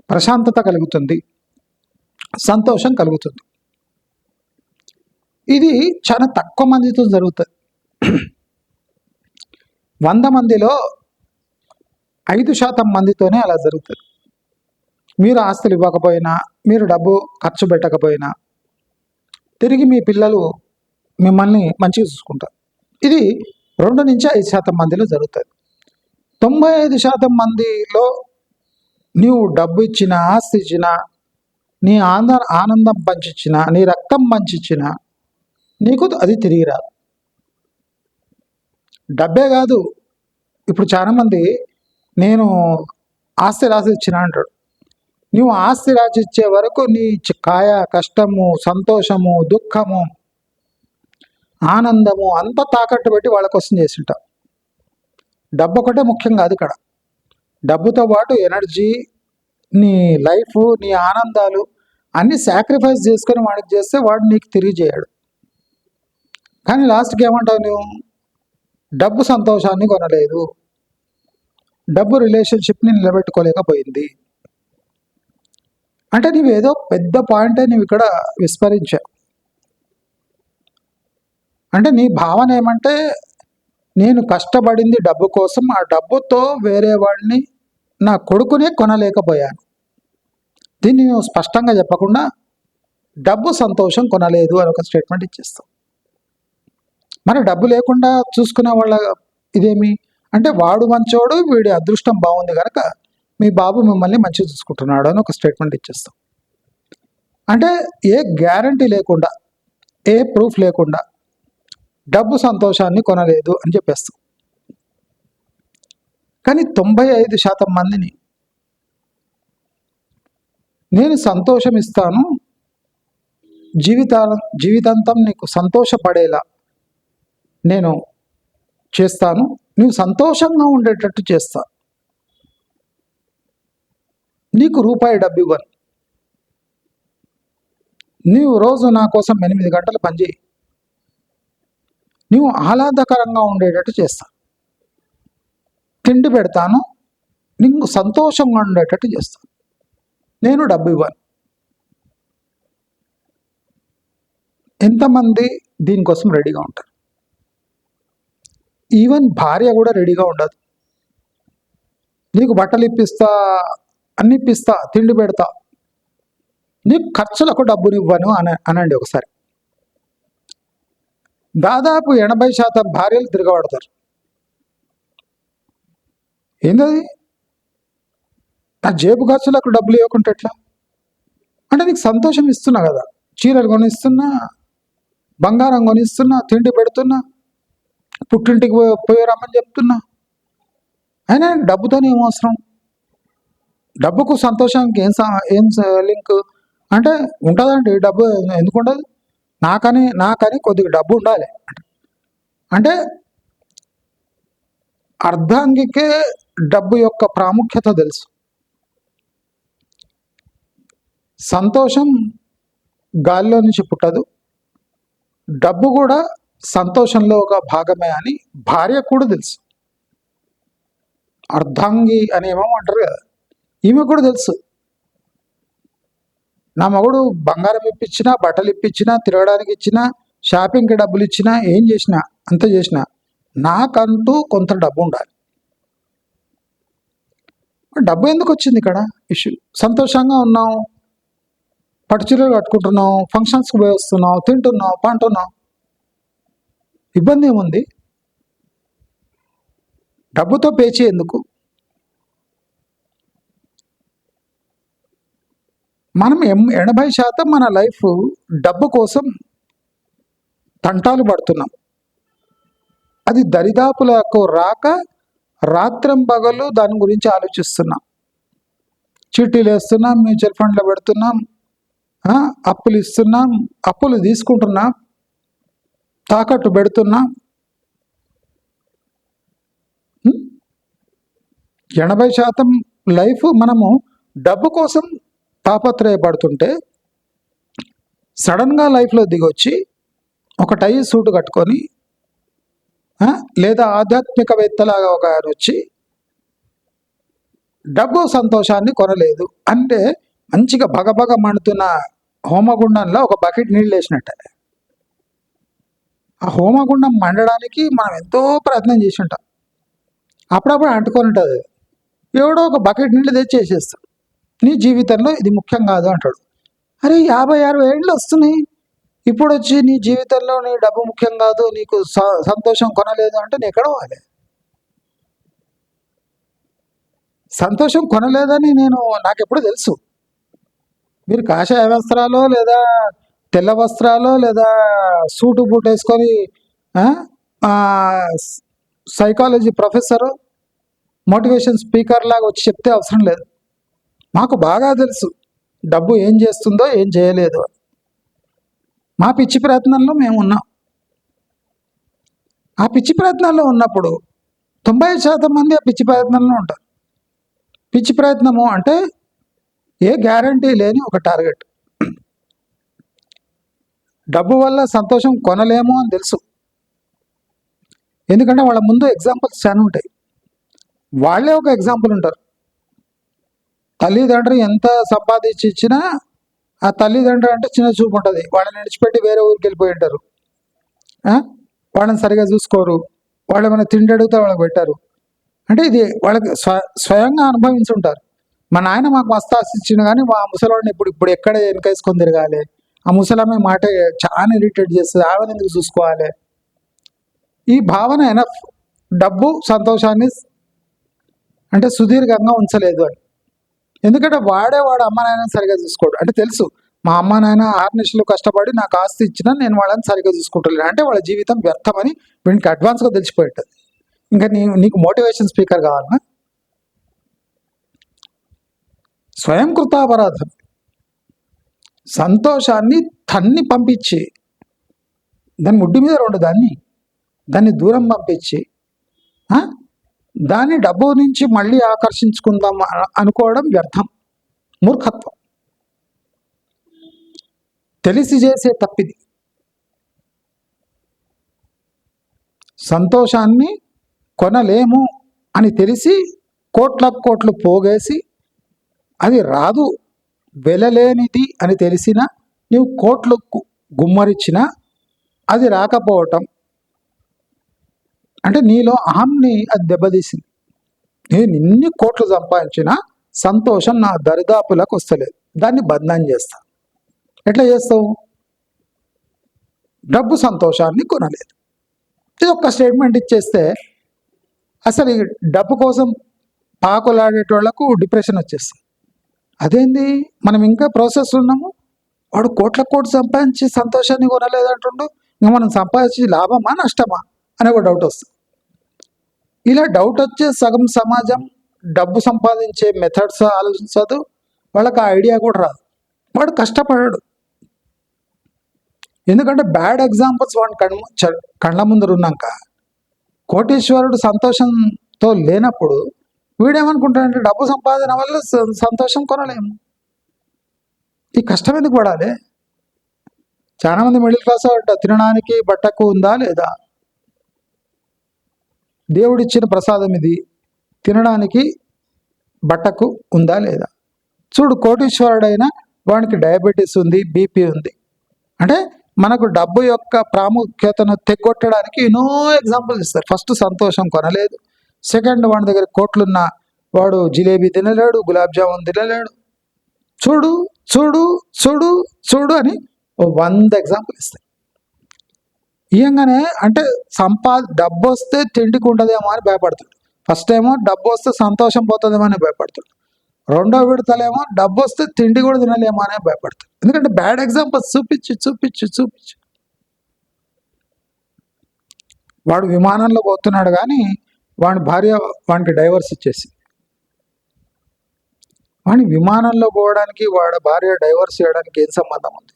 ప్రశాంతత కలుగుతుంది, సంతోషం కలుగుతుంది. ఇది చాలా తక్కువ మందితో జరుగుతుంది. 100 మందిలో 5% మందితోనే అలా జరుగుతుంది. మీరు ఆస్తులు ఇవ్వకపోయినా, మీరు డబ్బు ఖర్చు పెట్టకపోయినా తిరిగి మీ పిల్లలు మిమ్మల్ని మంచిగా చూసుకుంటారు. ఇది 2 నుంచి 5% మందిలో జరుగుతుంది. 95% మందిలో నీవు డబ్బు ఇచ్చినా, ఆస్తి ఇచ్చినా, నీ ఆనందం పంచిచ్చినా, నీ రక్తం పంచిచ్చినా నీకు అది తిరిగి రాదు. డబ్బే కాదు, ఇప్పుడు చాలామంది నేను ఆస్తి రాసి ఇచ్చిన అంటాడు. నువ్వు ఆస్తి రాసి ఇచ్చే వరకు నీ కాయ కష్టము, సంతోషము, దుఃఖము, ఆనందము అంతా తాకట్టు పెట్టి వాళ్ళ కోసం చేసింటావు. డబ్బు ఒకటే ముఖ్యం కాదు ఇక్కడ. డబ్బుతో పాటు ఎనర్జీ, నీ లైఫ్, నీ ఆనందాలు అన్నీ సాక్రిఫైస్ చేసుకొని వాడికి చేస్తే వాడు నీకు తిరిగి చేయడు. కానీ లాస్ట్కి ఏమంటావు నువ్వు? డబ్బు సంతోషాన్ని కొనలేదు, డబ్బు రిలేషన్షిప్ని నిలబెట్టుకోలేకపోయింది. అంటే నువ్వు ఏదో పెద్ద పాయింటే నువ్వు ఇక్కడ విస్మరించావు. అంటే నీ భావన ఏమంటే, నేను కష్టపడింది డబ్బు కోసం, ఆ డబ్బుతో వేరే వాడిని, నా కొడుకునే కొనలేకపోయాను. దీన్ని నువ్వు స్పష్టంగా చెప్పకుండా డబ్బు సంతోషం కొనలేదు అని ఒక స్టేట్మెంట్ ఇచ్చేస్తావు. మరి డబ్బు లేకుండా చూసుకునే వాళ్ళ ఇదేమి అంటే, వాడు మంచోడు, వీడి అదృష్టం బాగుంది కనుక మీ బాబు మిమ్మల్ని మంచిగా చూసుకుంటున్నాడు అని ఒక స్టేట్మెంట్ ఇచ్చేస్తాం. అంటే ఏ గ్యారంటీ లేకుండా, ఏ ప్రూఫ్ లేకుండా డబ్బు సంతోషాన్ని కొనలేదు అని చెప్పేస్తాం. కానీ 95% మందిని నేను సంతోషం ఇస్తాను, జీవితాంతం నీకు సంతోషపడేలా నేను చేస్తాను, నువ్వు సంతోషంగా ఉండేటట్టు చేస్తా, నీకు రూపాయి డబ్బు ఇవ్వను, నీవు రోజు నా కోసం 8 గంటలు పనిచేయి, నువ్వు ఆహ్లాదకరంగా ఉండేటట్టు చేస్తా, తిండి పెడతాను, నీకు సంతోషంగా ఉండేటట్టు చేస్తాను, నేను డబ్బు ఇవ్వను. ఎంతమంది దీనికోసం రెడీగా ఉంటారు? ఈవెన్ భార్య కూడా రెడీగా ఉండదు. నీకు బట్టలు ఇప్పిస్తా, అన్ని ఇప్పిస్తా, తిండి పెడతా, నీకు ఖర్చులకు డబ్బుని ఇవ్వను అనండి ఒకసారి. దాదాపు 80% భార్యలు తిరగబడతారు. ఏంటది? నా జేబు ఖర్చులకు డబ్బులు ఇవ్వకుంటే ఎట్లా? అంటే నీకు సంతోషం ఇస్తున్నా కదా, చీరలు కొనిస్తున్నా, బంగారం కొనిస్తున్నా, తిండి పెడుతున్నా, పుట్టింటికి పోయి రమ్మని చెప్తున్నా, అయినా డబ్బుతోనే ఏం అవసరం? డబ్బుకు సంతోషానికి ఏం లింక్ అంటే ఉంటుందండి. డబ్బు ఎందుకు ఉండదు? నాకని కొద్దిగా డబ్బు ఉండాలి అంటే అర్ధాంగికే డబ్బు యొక్క ప్రాముఖ్యత తెలుసు. సంతోషం గాలిలో నుంచి పుట్టదు, డబ్బు కూడా సంతోషంలో ఒక భాగమే అని భార్య కూడా తెలుసు. అర్ధాంగి అని ఏమో అంటారు కదా, ఈమె కూడా తెలుసు. నా మగుడు బంగారం ఇప్పించినా, బట్టలు ఇప్పించినా, తిరగడానికి ఇచ్చినా, షాపింగ్కి డబ్బులు ఇచ్చినా, ఏం చేసినా, అంత చేసినా నాకంటూ కొంత డబ్బు ఉండాలి. డబ్బు ఎందుకు వచ్చింది ఇక్కడ ఇష్యూ? సంతోషంగా ఉన్నావు, పట్టుచీరలు కట్టుకుంటున్నావు, ఫంక్షన్స్కి పోయి వస్తున్నావు, తింటున్నావు, పంటున్నావు, ఇబ్బంది ఏముంది? డబ్బుతో పేచీ ఎందుకు? మనం 80% మన లైఫ్ డబ్బు కోసం తంటాలు పడుతున్నాం. అది దరిదాపులకు రాక రాత్రింపగలు దాని గురించి ఆలోచిస్తున్నాం. చీటీలు వేస్తున్నాం, మ్యూచువల్ ఫండ్లో పెడుతున్నాం, అప్పులు ఇస్తున్నాం, అప్పులు తీసుకుంటున్నాం, తాకట్టు పెడుతున్నాం. 80% లైఫ్ మనము డబ్బు కోసం తాపత్రయపడుతుంటే, సడన్గా లైఫ్లో దిగొచ్చి ఒక టై సూటు కట్టుకొని లేదా ఆధ్యాత్మికవేత్తలాగా ఒక ఆయన వచ్చి డబ్బు సంతోషాన్ని కొనలేదు అంటే మంచిగా భగభగ మండుతున్న హోమగుండంలో ఒక బకెట్ నీళ్ళు వేసినట్టే. ఆ హోమగుండం మండడానికి మనం ఎంతో ప్రయత్నం చేసి ఉంటాం, అప్పుడప్పుడు అంటుకొని ఉంటుంది. ఎవడో ఒక బకెట్ నీళ్ళు తెచ్చేసేస్తాడు, నీ జీవితంలో ఇది ముఖ్యం కాదు అంటాడు. అరే 50-60 ఏళ్ళు వస్తున్నాయి, ఇప్పుడు వచ్చి నీ జీవితంలో నీ డబ్బు ముఖ్యం కాదు, నీకు సంతోషం కొనలేదు అంటే నేను ఎక్కడ పోవాలి? సంతోషం కొనలేదని నాకు ఎప్పుడు తెలుసు. మీరు కాషాయ వస్త్రాలు లేదా తెల్ల వస్త్రాలు లేదా సూటు బూట్ వేసుకొని సైకాలజీ ప్రొఫెసరు మోటివేషన్ స్పీకర్ లాగా వచ్చి చెప్తే అవసరం లేదు. మాకు బాగా తెలుసు డబ్బు ఏం చేస్తుందో ఏం చేయలేదు. మా పిచ్చి ప్రయత్నంలో మేము ఉన్నాం. ఆ పిచ్చి ప్రయత్నాల్లో ఉన్నప్పుడు 90% మంది ఆ పిచ్చి ప్రయత్నంలో ఉంటారు. పిచ్చి ప్రయత్నము అంటే ఏ గ్యారంటీ లేని ఒక టార్గెట్. డబ్బు వల్ల సంతోషం కొనలేము అని తెలుసు, ఎందుకంటే వాళ్ళ ముందు ఎగ్జాంపుల్స్ చాలా ఉంటాయి. వాళ్ళే ఒక ఎగ్జాంపుల్ ఉంటారు. తల్లిదండ్రులు ఎంత సంపాదించి ఇచ్చినా ఆ తల్లిదండ్రులు అంటే చిన్న చూపు ఉంటుంది. వాళ్ళని విడిచిపెట్టి వేరే ఊరికి వెళ్ళిపోయి ఉంటారు. వాళ్ళని సరిగా చూసుకోరు, వాళ్ళు ఏమైనా తిండి అడిగితే వాళ్ళకి పెట్టారు. అంటే ఇది వాళ్ళకి స్వయంగా అనుభవించి ఉంటారు. మా నాయన మాకు మస్తు ఆస్తి ఇచ్చిండు, కానీ మా ముసలివాడిని ఇప్పుడు ఎక్కడ వెనకేసుకొని తిరగాలి, ఆ ముసలమ్మ మాట చాలా ఇరిటేట్ చేస్తుంది, ఆమెను ఎందుకు చూసుకోవాలి. ఈ భావన ఎనఫ్ డబ్బు సంతోషాన్ని అంటే సుదీర్ఘంగా ఉంచలేదు అని. ఎందుకంటే వాడు అమ్మ నాయన సరిగా చూసుకోడు. అంటే తెలుసు మా అమ్మ నాయన 6 నిమిషాలు కష్టపడి నాకు ఆస్తి ఇచ్చినా నేను వాళ్ళని సరిగా చూసుకుంటలేను అంటే వాళ్ళ జీవితం వ్యర్థమని వీడికి అడ్వాన్స్గా తెలిసిపోయి ఉంటుంది. ఇంకా నీకు మోటివేషన్ స్పీకర్ కావాలన్నా? స్వయం కృతాపరాధం. సంతోషాన్ని తన్ని పంపించి దాని ముడ్డి మీద 2 దాన్ని దూరం పంపించి దాన్ని డబ్బు నుంచి మళ్ళీ ఆకర్షించుకుందాం అనుకోవడం వ్యర్థం, మూర్ఖత్వం, తెలిసి చేసే తప్పిది. సంతోషాన్ని కొనలేము అని తెలిసి కోట్లు పోగేసి అది రాదు, వెలలేనిది అని తెలిసినా నీవు కోట్లు గుమ్మరిచ్చినా అది రాకపోవటం అంటే నీలో అహంని అది దెబ్బతీసింది. నేను ఇన్ని కోట్లు సంపాదించినా సంతోషం నా దరిదాపులకు వస్తలేదు, దాన్ని బదనాం చేస్తా. ఎట్లా చేస్తావు? డబ్బు సంతోషాన్ని కొనలేదు. ఇది ఒక్క స్టేట్మెంట్ ఇచ్చేస్తే అసలు ఈ డబ్బు కోసం పాకులాడేటోళ్లకు డిప్రెషన్ వచ్చేస్తుంది. అదేంది, మనం ఇంకా ప్రాసెస్ ఉన్నాము, వాడు కోట్లు సంపాదించి సంతోషాన్ని కొనలేదంటుండు, ఇంకా మనం సంపాదించి లాభమా నష్టమా అనే ఒక డౌట్ వస్తుంది. ఇలా డౌట్ వచ్చే సగం సమాజం డబ్బు సంపాదించే మెథడ్స్ ఆలోచించదు, వాళ్ళకి ఆ ఐడియా కూడా రాదు, వాడు కష్టపడాడు. ఎందుకంటే బ్యాడ్ ఎగ్జాంపుల్స్ వాడి కళ్ళ ముందర ఉన్నాక కోటీశ్వరుడు సంతోషంతో లేనప్పుడు వీడేమనుకుంటాడంటే డబ్బు సంపాదన వల్ల సంతోషం కొనలేము, ఈ కష్టం ఎందుకు పడాలి? చాలామంది మిడిల్ క్లాస్ తినడానికి బట్టకు ఉందా లేదా, దేవుడిచ్చిన ప్రసాదం ఇది, తినడానికి బట్టకు ఉందా లేదా. చూడు, కోటీశ్వరుడైనా వానికి డయాబెటీస్ ఉంది, బీపీ ఉంది. అంటే మనకు డబ్బు యొక్క ప్రాముఖ్యతను తెగొట్టడానికి ఎన్నో ఎగ్జాంపుల్స్ ఇస్తారు. ఫస్ట్ సంతోషం కొనలేదు, సెకండ్ వాడి దగ్గర కోట్లున్న వాడు జిలేబీ తినలేడు, గులాబ్ జామున్ తినలేడు, చూడు చూడు చూడు చూడు అని 100 ఎగ్జాంపుల్ ఇస్తాయి. ఇయంగానే అంటే డబ్బు వస్తే తిండికి ఉండదేమో అని భయపడుతుంది. ఫస్ట్ ఏమో డబ్బు వస్తే సంతోషం పోతుందేమో అని భయపడుతుంది. రెండో విడతలేమో డబ్బు వస్తే తిండి కూడా తినలేమో అనే భయపడుతుంది. ఎందుకంటే బ్యాడ్ ఎగ్జాంపుల్స్ చూపించి వాడు విమానంలో పోతున్నాడు, కానీ వాడి భార్య వానికి డైవర్స్ ఇచ్చేసి, వాడిని విమానంలో పోవడానికి వాడి భార్య డైవర్స్ చేయడానికి ఏం సంబంధం ఉంది?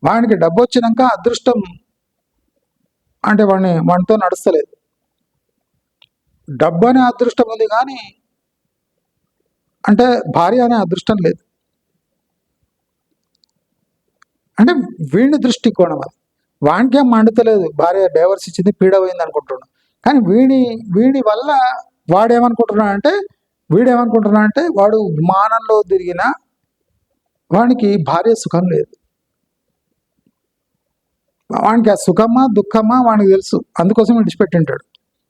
వానికి డబ్బు వచ్చినాక అదృష్టం అంటే వాడితో నడుస్తలేదు. డబ్బు అనే అదృష్టం ఉంది, కానీ అంటే భార్య అనే అదృష్టం లేదు. అంటే వీడిని దృష్టికోణం అది. వానికేం మండుతలేదు, భార్య డైవర్స్ ఇచ్చింది పీడ పోయింది అనుకుంటున్నాడు, కానీ వీడి వల్ల వాడేమనుకుంటున్నాడంటే వీడేమనుకుంటున్నాడంటే వాడు విమానంలో తిరిగిన వానికి భార్య సుఖం లేదు. వానికి ఆ సుఖమా దుఃఖమా వానికి తెలుసు, అందుకోసం విడిచిపెట్టింటాడు.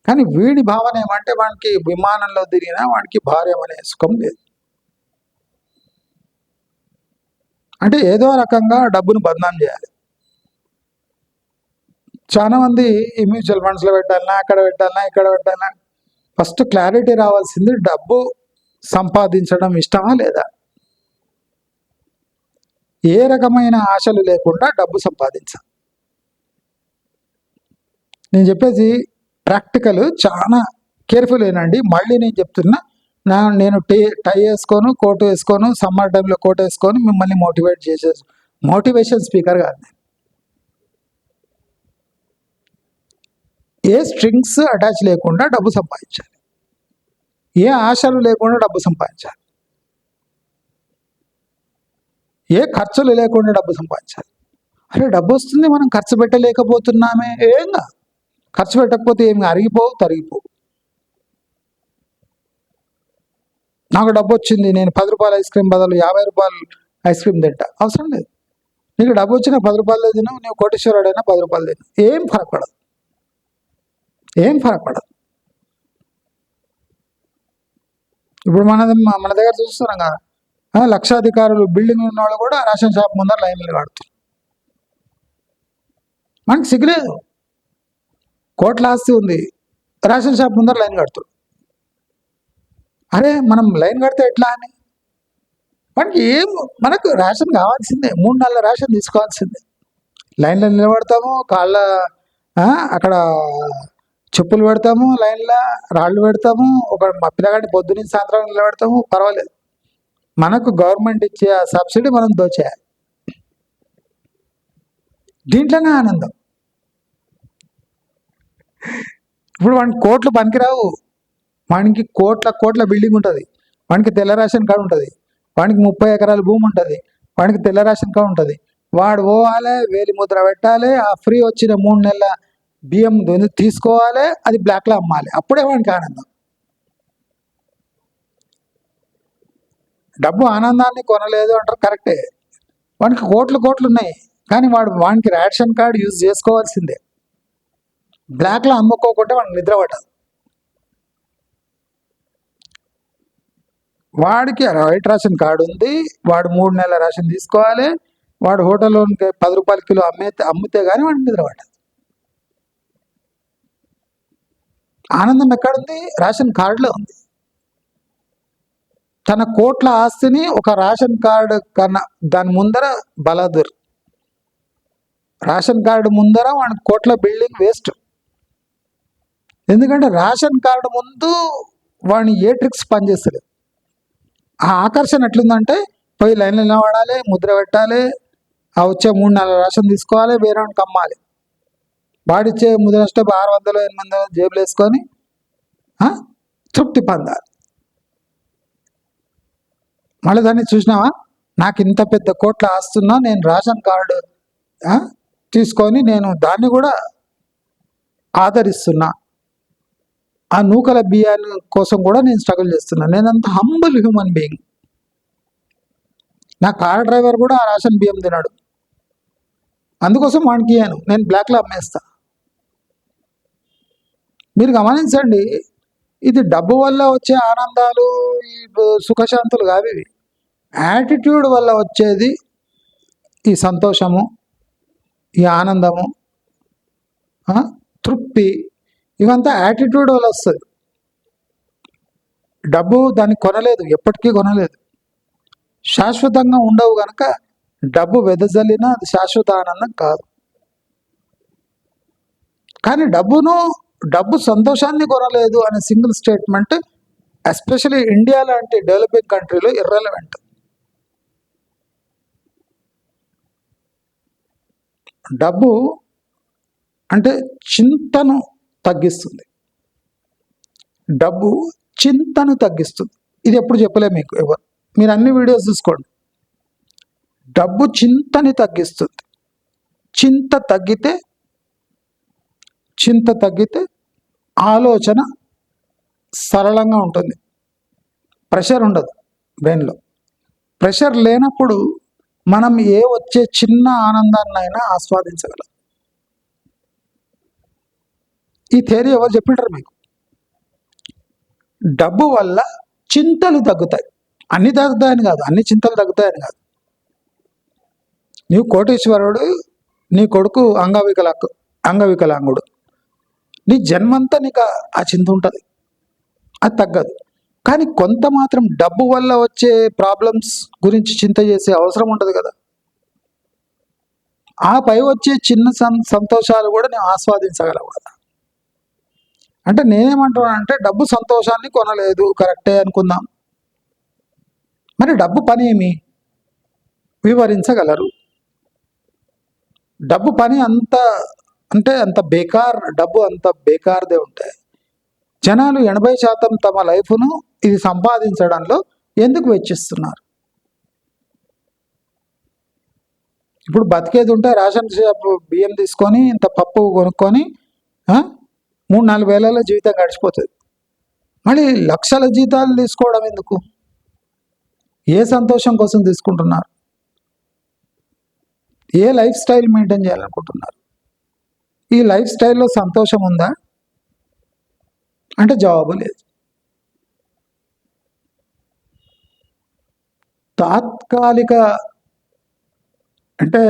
కానీ వీడి భావన ఏమంటే వానికి విమానంలో తిరిగినా వానికి భార్య అనే సుఖం లేదు. అంటే ఏదో రకంగా డబ్బును బదనాం చేయాలి. చాలా మంది ఈ మ్యూచువల్ ఫండ్స్లో పెట్టాలన్నా, అక్కడ పెట్టాలన్నా, ఇక్కడ పెట్టాలన్నా, ఫస్ట్ క్లారిటీ రావాల్సింది డబ్బు సంపాదించడం ఇష్టమా లేదా, ఏ రకమైన ఆశలు లేకుండా డబ్బు సంపాదించాలి. నేను చెప్పేది ప్రాక్టికల్, చాలా కేర్ఫుల్ ఏనండి. మళ్ళీ నేను చెప్తున్నా, నేను టై వేసుకోను, కోట్ వేసుకోను, సమ్మర్ టైంలో కోట్ వేసుకొని మిమ్మల్ని మోటివేట్ మోటివేషన్ స్పీకర్ కాదు. ఏ స్ట్రింగ్స్ అటాచ్ లేకుండా డబ్బు సంపాదించాలి, ఏ ఆశలు లేకుండా డబ్బు సంపాదించాలి, ఏ ఖర్చులు లేకుండా డబ్బు సంపాదించాలి. అరే డబ్బు వస్తుంది, మనం ఖర్చు పెట్టలేకపోతున్నామే, ఏంగా ఖర్చు పెట్టకపోతే ఏమి అరిగిపోవు, తరిగిపోవు. నాకు డబ్బు వచ్చింది, నేను 10 రూపాయల ఐస్ క్రీమ్ బదులు 50 రూపాయలు ఐస్ క్రీమ్ తింటా, అవసరం లేదు. నీకు డబ్బు వచ్చినా 10 రూపాయలు తిను, నువ్వు కోటేశ్వరుడైనా 10 రూపాయలు తిను, ఏం ఫరక్ పడదు, ఏం ఫరక్ పడదు. ఇప్పుడు మన దగ్గర చూస్తున్నాం కదా, లక్షాధికారులు బిల్డింగ్ ఉన్న వాళ్ళు కూడా రేషన్ షాప్ ముందర లైన్లు కడుతున్నారు. మనకి సిగ్గులేదు, కోట్ల ఆస్తి ఉంది, రేషన్ షాప్ ముందర లైన్ కడుతున్నారు. అరే మనం లైన్ కడితే ఎట్లా అని, మనకు రేషన్ కావాల్సిందే, 3 నెలల రేషన్ తీసుకోవాల్సిందే. లైన్లో నిలబడతాము, కాళ్ళ అక్కడ చెప్పులు పెడతాము, లైన్లో రాళ్ళు పెడతాము, మా పిల్లగాడిని పొద్దున్న సాయంత్రం నిలబెడతాము, పర్వాలేదు. మనకు గవర్నమెంట్ ఇచ్చే ఆ సబ్సిడీ మనం దోచేయాలి, దీంట్లోనే ఆనందం. ఇప్పుడు వాడికి కోట్లు పనికిరావు, వానికి కోట్ల బిల్డింగ్ ఉంటుంది, వానికి తెల్ల రేషన్ కార్డు ఉంటుంది, వానికి 30 ఎకరాల భూమి ఉంటుంది, వానికి తెల్ల రేషన్ కార్డు ఉంటుంది. వాడు పోవాలి, వేలి ముద్ర పెట్టాలి, ఆ ఫ్రీ వచ్చిన 3 నెలల బియ్యం తీసుకోవాలి, అది బ్లాక్లో అమ్మాలి, అప్పుడే వానికి ఆనందం. డబ్బు ఆనందాన్ని కొనలేదు అంటారు, కరెక్టే. వానికి కోట్లు ఉన్నాయి, కానీ వానికి రేషన్ కార్డు యూజ్ చేసుకోవాల్సిందే, బ్లాక్లో అమ్ముకోకుండా వాడికి నిద్ర పట్టదు. వాడికి వైట్ రేషన్ కార్డు ఉంది, వాడు 3 నెలల రేషన్ తీసుకోవాలి, వాడు హోటల్లో 10 రూపాయల కిలో అమ్మితే కానీ వాడికి నిద్ర పట్టదు. ఆనందం ఎక్కడుంది? రేషన్ కార్డులో ఉంది. తన కోట్ల ఆస్తిని ఒక రేషన్ కార్డు కన్నా దాని ముందర బలాదుర్, రేషన్ కార్డు ముందర వాడి కోట్ల బిల్డింగ్ వేస్ట్. ఎందుకంటే రేషన్ కార్డు ముందు వాడిని ఏ ట్రిక్స్ పనిచేస్తలేదు. ఆ ఆకర్షణ ఎట్లుందంటే పోయి లైన్లో నిలబడాలి, ముద్ర పెట్టాలి, ఆ వచ్చే 3 నెలల రేషన్ తీసుకోవాలి, వేరే వాడికి అమ్మాలి. వాడిచ్చే ముద్ర స్టెప్ 600 800 జేబులు వేసుకొని తృప్తి పొందాలి. మళ్ళీ దాన్ని చూసినావా, నాకు ఇంత పెద్ద కోట్ల ఆస్తున్నా నేను రేషన్ కార్డు తీసుకొని నేను దాన్ని కూడా ఆదరిస్తున్నా, ఆ నూకల బియ్యాన్ని కోసం కూడా నేను స్ట్రగుల్ చేస్తున్నా, నేను అంత హంబుల్ హ్యూమన్ బీయింగ్. నా కార్ డ్రైవర్ కూడా ఆ రేషన్ బియ్యం తినాడు, అందుకోసం వాడికి ఇయ్యాను, నేను బ్లాక్లో అమ్మేస్తా. మీరు గమనించండి, ఇది డబ్బు వల్ల వచ్చే ఆనందాలు, ఈ సుఖశాంతులు కావు ఇవి. యాటిట్యూడ్ వల్ల వచ్చేది ఈ సంతోషము, ఈ ఆనందము, తృప్తి, ఇవంతా యాటిట్యూడ్ వల్ల వస్తుంది. డబ్బు దాన్ని కొనలేదు, ఎప్పటికీ కొనలేదు, శాశ్వతంగా ఉండవు కనుక డబ్బు వెదజల్లినా అది శాశ్వత ఆనందం కాదు. కానీ డబ్బు సంతోషాన్ని కొనలేదు అనే సింగిల్ స్టేట్మెంట్ ఎస్పెషలీ ఇండియా లాంటి డెవలపింగ్ కంట్రీలో ఇర్రెలవెంట్. డబ్బు అంటే చింతను తగ్గిస్తుంది, డబ్బు చింతను తగ్గిస్తుంది. ఇది ఎప్పుడు చెప్పలే మీకు ఎవరు, మీరు అన్ని వీడియోస్ చూసుకోండి. డబ్బు చింతని తగ్గిస్తుంది, చింత తగ్గితే ఆలోచన సరళంగా ఉంటుంది, ప్రెషర్ ఉండదు బ్రెయిన్లో. ప్రెషర్ లేనప్పుడు మనం వచ్చే చిన్న ఆనందాన్నైనా ఆస్వాదించగలం. ఈ థియరీ ఎవరు చెప్పింటారు మీకు? డబ్బు వల్ల చింతలు తగ్గుతాయి. అన్ని తగ్గుతాయని కాదు, అన్ని చింతలు తగ్గుతాయని కాదు. నీవు కోటీశ్వరుడు, నీ కొడుకు అంగవికలాంగుడు, నీ జన్మంతా నీకు ఆ చింత ఉంటుంది, అది తగ్గదు. కానీ కొంత మాత్రం డబ్బు వల్ల వచ్చే ప్రాబ్లమ్స్ గురించి చింత చేసే అవసరం ఉంటుంది కదా. ఆ పై వచ్చే చిన్న సంతోషాలు కూడా నేను ఆస్వాదించగలవు కదా. అంటే నేనేమంటున్నానంటే డబ్బు సంతోషాన్ని కొనలేదు, కరెక్టే అనుకుందాం. మరి డబ్బు పని ఏమి వివరించగలరు? డబ్బు పని అంత డబ్బు అంత బేకార్దే ఉంటాయి. జనాలు 80% తమ లైఫ్ను ఇది సంపాదించడంలో ఎందుకు వెచ్చిస్తున్నారు? ఇప్పుడు బతికేది ఉంటే రేషన్ షాప్ బియ్యం తీసుకొని ఇంత పప్పు కొనుక్కొని 3-4 వేలలో జీవితం గడిచిపోతుంది. మళ్ళీ లక్షల జీతాలు తీసుకోవడం ఎందుకు? ఏ సంతోషం కోసం తీసుకుంటున్నారు? ఏ లైఫ్ స్టైల్ మెయింటైన్ చేయాలనుకుంటున్నారు? ఈ లైఫ్ స్టైల్లో సంతోషం ఉందా అంటే జవాబు లేదు. తాత్కాలిక అంటే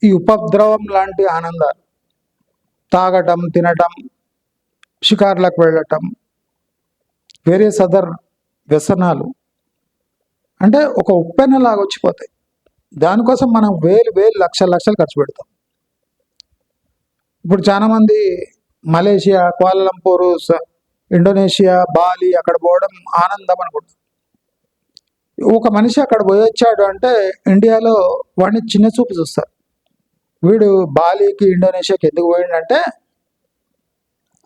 ఈ ఉపద్రవం లాంటి ఆనందాలు, తాగటం, తినటం, షికార్లకు వెళ్ళటం, వేరియస్ అదర్ వ్యసనాలు అంటే ఒక ఉప్పెనలాగా వచ్చిపోతాయి. దానికోసం మనం వేలు లక్షలు ఖర్చు పెడతాం. ఇప్పుడు చాలామంది మలేషియా, కువాలాలంపూర్, ఇండోనేషియా, బాలి అక్కడ పోవడం ఆనందం అనుకుంటాం. ఒక మనిషి అక్కడ పోయొచ్చాడు అంటే ఇండియాలో వాడిని చిన్న చూపు చూస్తారు. వీడు బాలీకి, ఇండోనేషియాకి ఎందుకు పోయిండంటే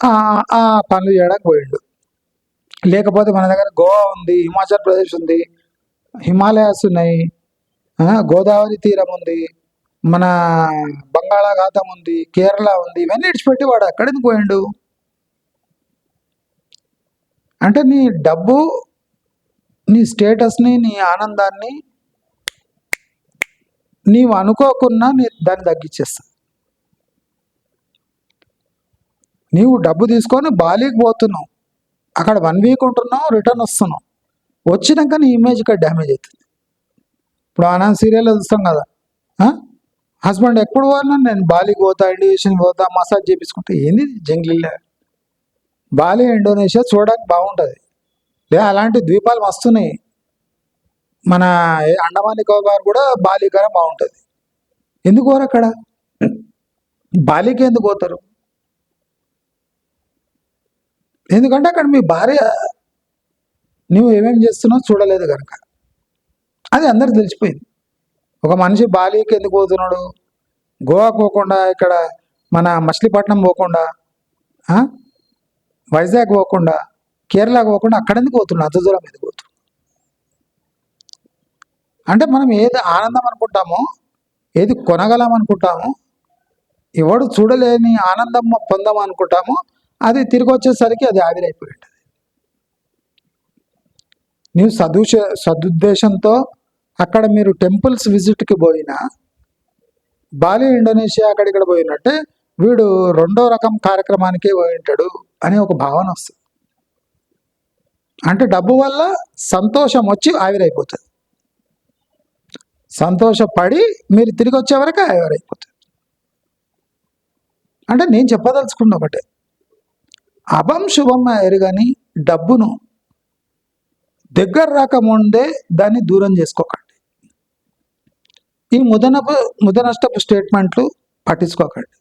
ఆ పనులు చేయడానికి పోయిండు. లేకపోతే మన దగ్గర గోవా ఉంది, హిమాచల్ ప్రదేశ్ ఉంది, హిమాలయాస్ ఉన్నాయి, గోదావరి తీరం ఉంది, మన బంగాళాఖాతం ఉంది, కేరళ ఉంది. ఇవన్నీ విడిచిపెట్టి వాడు ఎక్కడెందుకు పోయిండు? అంటే నీ డబ్బు నీ స్టేటస్ని, నీ ఆనందాన్ని నీవు అనుకోకున్నా దాన్ని తగ్గించేస్తా. నీవు డబ్బు తీసుకొని బాలీకి పోతున్నావు, అక్కడ 1 వీక్ ఉంటున్నావు, రిటర్న్ వస్తున్నావు, వచ్చినాక నీ ఇమేజ్ ఇక్కడ డ్యామేజ్ అవుతుంది. ఇప్పుడు ఆనంద్ సీరియల్లో చూస్తాం కదా, హస్బెండ్ ఎప్పుడు పోయినా నేను బాలీకి పోతా, ఇండోనేషియన్ పోతా, మసాజ్ చేయించుకుంటా. ఏంది జంగ్లీలో? బాలి, ఇండోనేషియా చూడడానికి బాగుంటుంది, లేదా అలాంటి ద్వీపాలు వస్తున్నాయి. మన అండమాన్ నికోబార్ కూడా బాలి కన్నా బాగుంటుంది. ఎందుకు పోరు అక్కడ? బాలికి ఎందుకు పోతారు? ఎందుకంటే అక్కడ మీ భార్య నువ్వు ఏమేమి చేస్తున్నావు చూడలేదు కనుక. అది అందరికి తెలిసిపోయింది. ఒక మనిషి బాలికి ఎందుకు పోతున్నాడు? గోవాకు పోకుండా, ఇక్కడ మన మచిలీపట్నం పోకుండా, వైజాగ్ పోకుండా, కేరళకు పోకుండా అక్కడ ఎందుకు పోతున్నాడు? అంత దూరం ఎందుకు పోతున్నాడు? అంటే మనం ఏది ఆనందం అనుకుంటామో, ఏది కొనగలం అనుకుంటామో, ఎవడు చూడలేని ఆనందం పొందామనుకుంటామో అది తిరిగి వచ్చేసరికి అది ఆవిరైపోయి ఉంటుంది. నీవు సదుద్దేశంతో అక్కడ మీరు టెంపుల్స్ విజిట్కి పోయినా, బాలి, ఇండోనేషియా అక్కడిక్కడ పోయినట్టే వీడు 2వ రకం కార్యక్రమానికే పోయి ఉంటాడు అనే ఒక భావన వస్తుంది. అంటే డబ్బు వల్ల సంతోషం వచ్చి ఆవిరైపోతుంది. సంతోషపడి మీరు తిరిగి వచ్చే వరకు ఆవిరైపోతుంది. అంటే నేను చెప్పదలుచుకున్న ఒకటే, అభం శుభం ఎరుగని డబ్బును దగ్గర రాకముందే దాన్ని దూరం చేసుకోకండి. ఈ ముదనష్టపు స్టేట్మెంట్లు పట్టించుకోకండి.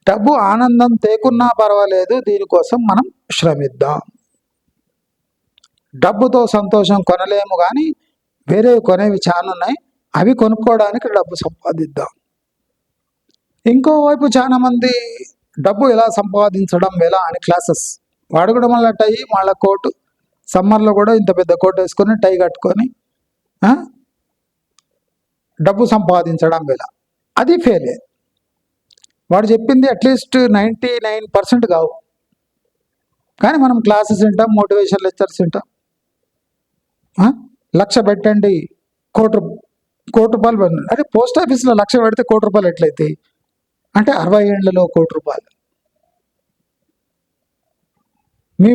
డబ్బు ఆనందం తేకున్నా పర్వాలేదు, దీనికోసం మనం శ్రమిద్దాం. డబ్బుతో సంతోషం కొనలేము, కానీ వేరే కొనేవి చాలా ఉన్నాయి, అవి కొనుక్కోవడానికి డబ్బు సంపాదిద్దాం. ఇంకోవైపు చాలా మంది డబ్బు ఎలా సంపాదించడం ఎలా అని క్లాసెస్, వాడు కూడా మళ్ళీ టై, మళ్ళీ కోటు, సమ్మర్లో కూడా ఇంత పెద్ద కోట్ వేసుకొని టై కట్టుకొని డబ్బు సంపాదించడం ఎలా, అది ఫెయిలే. వాడు చెప్పింది అట్లీస్ట్ 99% కావు. కానీ మనం క్లాసెస్ వింటాం, మోటివేషన్ లెక్చర్స్ వింటాం. 1,00,000 పెట్టండి, కోటి రూపాయలు పెట్టండి. అరే పోస్ట్ ఆఫీస్లో 1,00,000 పెడితే ₹1,00,000 ఎట్లయితాయి? అంటే 60 ఏళ్లలో ₹1,00,000. మీ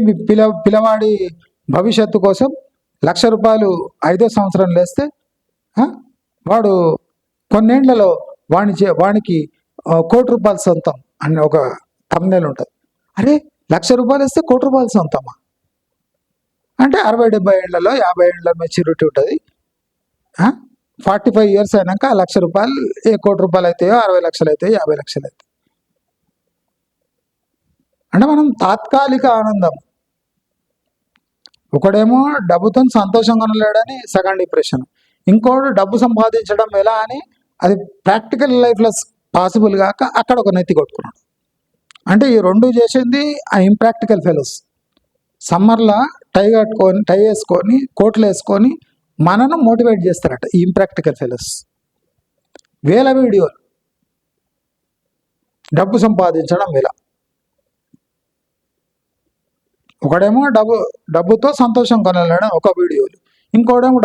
పిల్లవాడి భవిష్యత్తు కోసం ₹1,00,000 5వ సంవత్సరం వేస్తే వాడు కొన్నేళ్లలో వానికి ₹1,00,000 సొంతం అని ఒక థంబ్నెయిల్ ఉంటుంది. అరే ₹1,00,000 వేస్తే ₹1,00,000 సొంతమా? అంటే 60-70 ఏళ్లలో 50 ఏళ్ల మెచ్యూరిటీ ఉంటుంది. 45 ఇయర్స్ అయినాక ₹1,00,000 ఏ ₹1,00,000 అవుతాయో, 60 లక్షలు అవుతాయో, 50 లక్షలు అవుతాయి. అంటే మనం తాత్కాలిక ఆనందం. ఒకడేమో డబ్బుతో సంతోషంగా ఉండలేడని సగం డిప్రెషన్, ఇంకోడు డబ్బు సంపాదించడం ఎలా అని అది ప్రాక్టికల్ లైఫ్లో పాసిబుల్ కాక అక్కడ ఒక నెత్తి కొట్టుకున్నాడు. అంటే ఈ రెండు చేసింది ఆ ఇంప్రాక్టికల్ ఫెలోస్. సమ్మర్లో టై వేసుకొని కోట్లు వేసుకొని మనను మోటివేట్ చేస్తారట ఈ ఇంప్రాక్టికల్ ఫెలోస్. వేల వీడియోలు డబ్బు సంపాదించడం ఎలా. ఒకడేమో డబ్బుతో సంతోషం కొనలేడం ఒక వీడియోలు, ఇంకోడేమో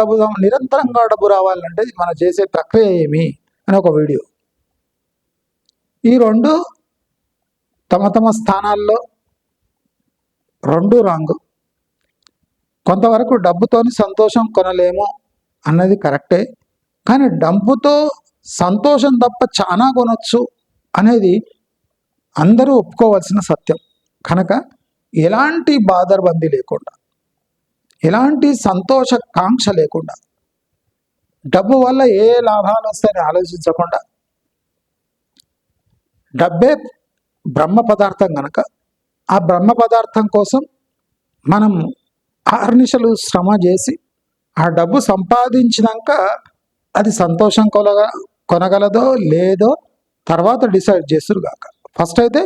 నిరంతరంగా డబ్బు రావాలంటే మనం చేసే ప్రక్రియ ఏమి అని ఒక వీడియో. ఈ రెండు తమ తమ స్థానాల్లో రెండు రాంగు. కొంతవరకు డబ్బుతోని సంతోషం కొనలేము అన్నది కరెక్టే, కానీ డబ్బుతో సంతోషం తప్ప చాలా కొనొచ్చు అనేది అందరూ ఒప్పుకోవాల్సిన సత్యం. కనుక ఎలాంటి బాదరబందీ లేకుండా, ఎలాంటి సంతోష కాంక్ష లేకుండా, డబ్బు వల్ల ఏ లాభాలు వస్తాయని ఆలోచించకుండా, డబ్బే బ్రహ్మ పదార్థం కనుక ఆ బ్రహ్మ పదార్థం కోసం మనం అహర్నిశలు శ్రమ చేసి ఆ డబ్బు సంపాదించినాక అది సంతోషం కొనగలదో లేదో తర్వాత డిసైడ్ చేస్తురు కాక. ఫస్ట్ అయితే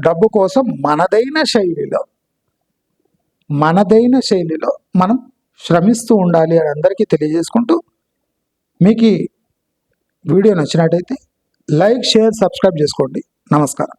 డబ్బు కోసం మనదైన శైలిలో మనం శ్రమిస్తూ ఉండాలి అని అందరికీ తెలియజేసుకుంటూ, మీకు ఈ వీడియో నచ్చినట్టయితే లైక్, షేర్, సబ్స్క్రైబ్ చేసుకోండి. నమస్కారం.